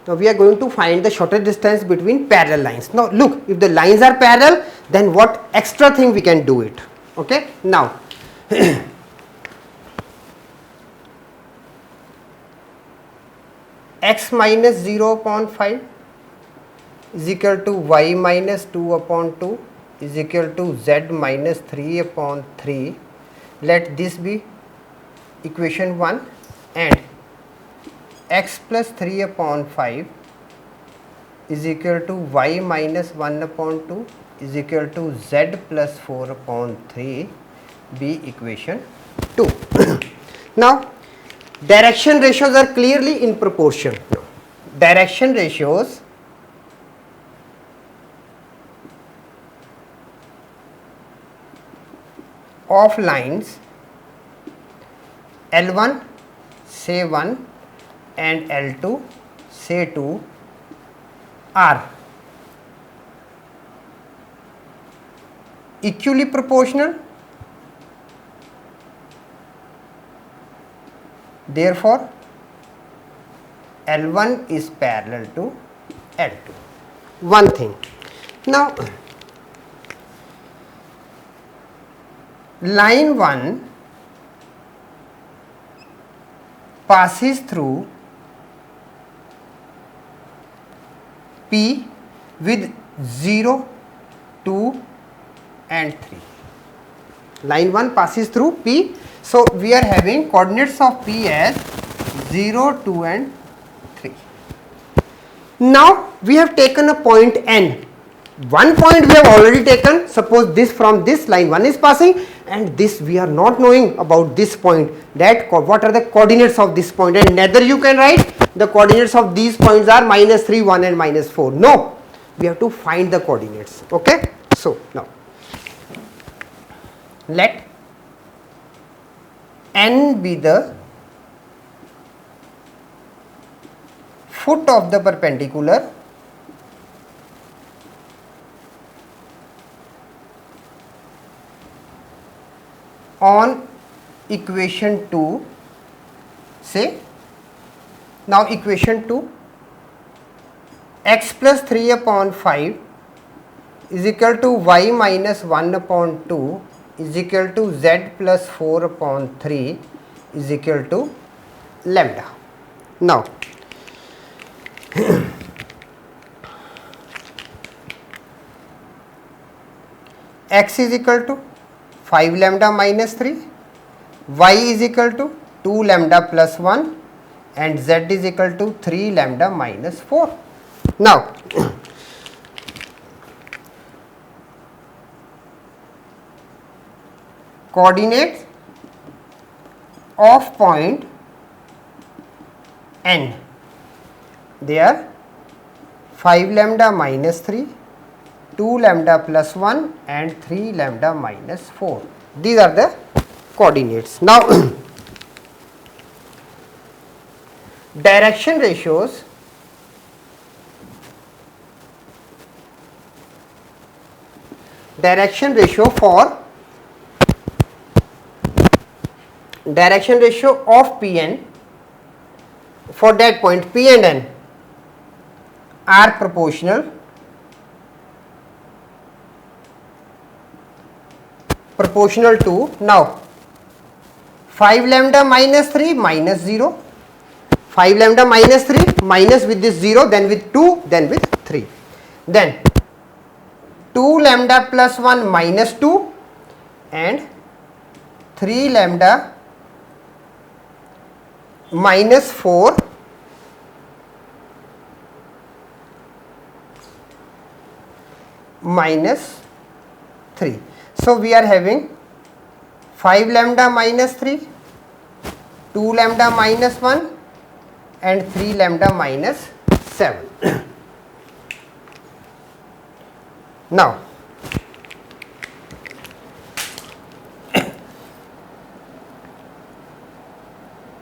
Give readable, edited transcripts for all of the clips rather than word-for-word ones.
Now we are going to find the shortest distance between parallel lines. Now look, if the lines are parallel, then what extra thing we can do it. Okay. Now x minus 0 upon 5 is equal to y minus 2 upon 2 is equal to z minus 3 upon 3. Let this be equation 1, and x plus 3 upon 5 is equal to y minus 1 upon 2 is equal to z plus 4 upon 3 be equation 2. Now direction ratios are clearly in proportion. Now, direction ratios of lines L1 say 1 and L2 say 2 are equally proportional. Therefore, L1 is parallel to L2. One thing. Now, line 1 passes through P with 0, 2 and 3. Line 1 passes through P. So, we are having coordinates of P as 0, 2 and 3. Now, we have taken a point N. One point we have already taken. Suppose this from this line 1 is passing, and this we are not knowing about this point, that what are the coordinates of this point, and neither you can write the coordinates of these points are minus 3, 1 and minus 4. No, we have to find the coordinates. Okay. So, now let N be the foot of the perpendicular on equation 2, say. Now equation 2, x plus 3 upon 5 is equal to y minus 1 upon 2 is equal to z plus 4 upon 3 is equal to lambda. Now x is equal to 5 lambda minus 3, y is equal to 2 lambda plus 1 and z is equal to 3 lambda minus 4. Now coordinates of point N, they are 5 lambda minus 3, 2 lambda plus 1 and 3 lambda minus 4. These are the coordinates. Now direction ratios direction ratio of Pn for that point P and N are proportional to, now 5 lambda minus 3 minus 0, 5 lambda minus 3 minus with this 0, then with 2, then with 3, then 2 lambda plus 1 minus 2 and 3 lambda minus 4 minus 3. So, we are having 5 lambda minus 3, 2 lambda minus 1 and 3 lambda minus 7. Now,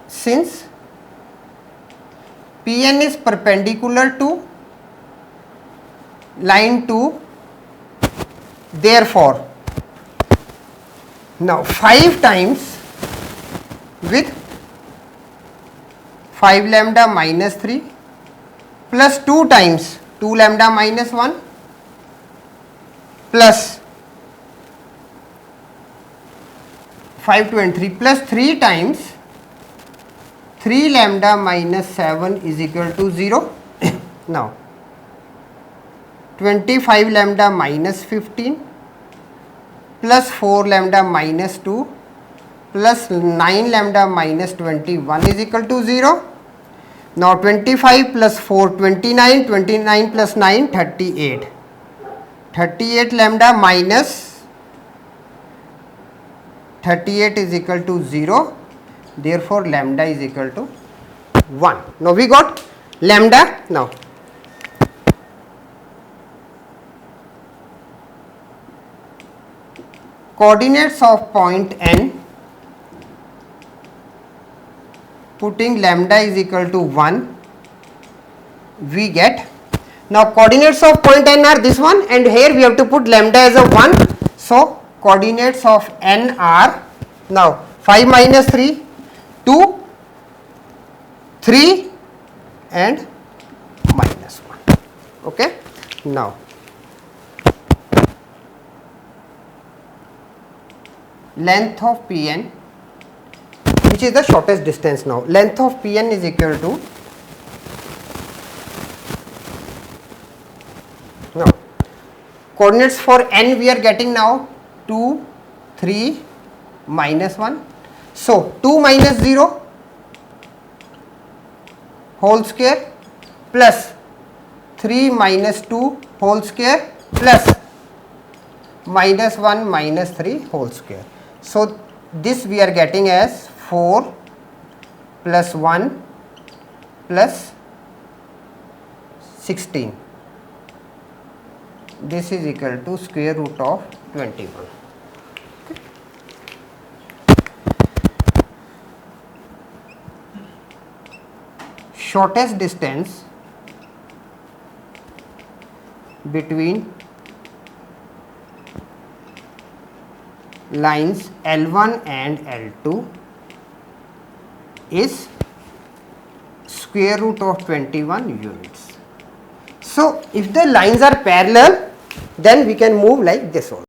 since Pn is perpendicular to line 2, therefore, now 5 times with 5 lambda minus 3, plus 2 times 2 lambda minus 1 plus 5, 2 and 3 plus 3 times 3 lambda minus 7 is equal to 0. Now 25 lambda minus 15 plus 4 lambda minus 2 plus 9 lambda minus 21 is equal to 0. Now 25 plus 4 29, 29 plus 9 38, 38 lambda minus 38 is equal to 0, therefore lambda is equal to 1. Now we got lambda. Now coordinates of point n, putting lambda is equal to 1, we get, now coordinates of point n are this one, and here we have to put lambda as a 1. So coordinates of n are, now 5 minus 3, 2, 3 and minus 1. Okay. Now length of Pn, which is the shortest distance. Now length of Pn is equal to, now coordinates for n we are getting now 2, 3, minus 1. So 2 minus 0 whole square plus 3 minus 2 whole square plus minus 1 minus 3 whole square. So this we are getting as 4 plus 1 plus 16. This is equal to square root of 21. Okay. Shortest distance between lines L1 and L2 is square root of 21 units. So if the lines are parallel, then we can move like this also.